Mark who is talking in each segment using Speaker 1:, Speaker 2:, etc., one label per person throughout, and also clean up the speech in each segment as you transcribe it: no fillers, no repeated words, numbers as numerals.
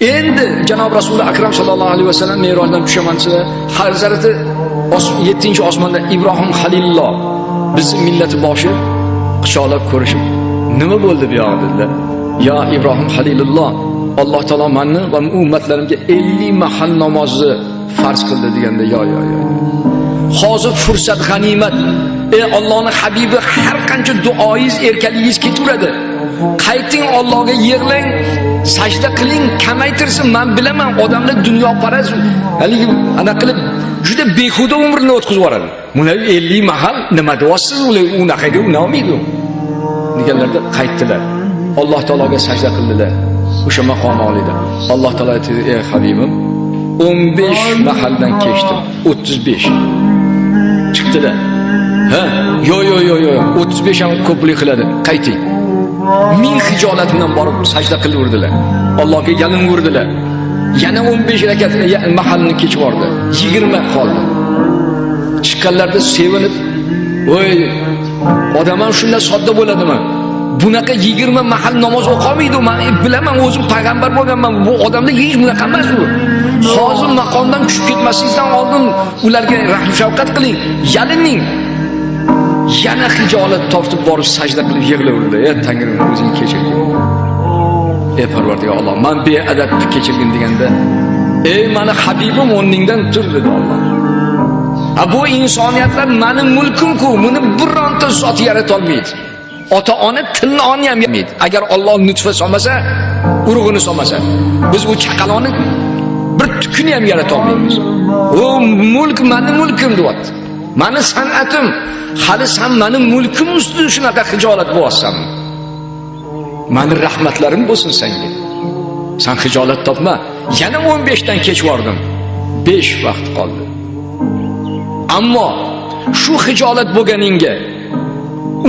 Speaker 1: Endi Janob Rasululloh akram sallallohu alayhi vasallam Me'rojdan tushamancha Hazrati 7-osmonda Ibrohim Halilulloh bizning millati boshi quchoqlab ko'rishib, nima bo'ldi bu yoqda dedilar. Ya Ibrohim Halilulloh, Alloh taolo menni va ummatlarimga 50 mahal namozni farz qildi deganda, yo. Hozir fursat g'animat. Ey Allohning habibi, har qancha duoingiz, erkaligingiz ketaveradi. Qayting Allohga yig'lang, sajda qiling, kamaytirsin. Men bilaman, odamlar dunyoparast, haligi ana qilib juda behuda umrni o'tkazib yuboradi. Bular 50 mahal nima deyapsiz? Ular unaqaga unolmaydi. Deganlarda qaytdilar. Alloh taologa sajda qildilar. O'sha maqom olida. Alloh taolo aytdi: "Ey habibim, 15 mahaldan kechdim. 35." Chiqdilar. Ha, yo. 35 ham ko'plik qiladi. Qayting. Ming hijolat bilan borib sajda qilaverdilar. Allohga yalinverdilar. Yana 15 rakat mahalni kechib bordi. 20 qoldi. Chiqqanlarda sevinib, "Voy, odam ham shunday sodda bo'ladimi? Bunaqa 20 mahal namoz o'qolmaydi. Men bilaman, o'zim payg'ambar bo'lganman. Bu odamlar hech bunaqa emas u. Hozir maqomdan tushib ketmasingizdan oldin ularga rahm shafqat qiling, yalining." Yana hijolat tortib borib sajda qilib yig'laverdi. "Ey Tangrim, o'zing kechirgin. Ey Parvardigor Alloh, men beadabni kechirgin" deganda, "Ey meni habibim, o'rningdan tur" dedi Alloh. Bu insoniyatlar mening mulkim-ku, buni bironta zot yarata olmaydi. Ota-ona tilni ham yamaydi. Agar Alloh nutfa solmasa, urug'ini solmasa, biz bu chaqaloqni bir tukuni ham yarata olmaymiz. O mulk mening mulkim deyapti. Meni san'atim, hali sen mening mulkim ustida shunaqa hijolat bo'lasan. Meni rahmatlarim bo'lsin senga. Sen hijolat topma. Yana 15 dan kech bordim. 5 vaqt qoldi. Ammo shu hijolat bo'lganingga,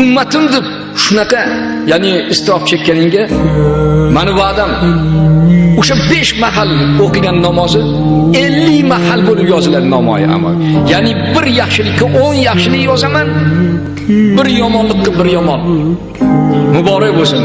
Speaker 1: ummatim deb shunaqa, ya'ni istrof chekkaningga meni va'dam o'sha 5 mahal o'qigan namozi 50 mahal bo'lib yoziladi namoyi amal. Ya'ni bir yaxshilikka 10 yaxshilik yozaman, bir yomonlikka 1 yomon. Muborak bo'lsin.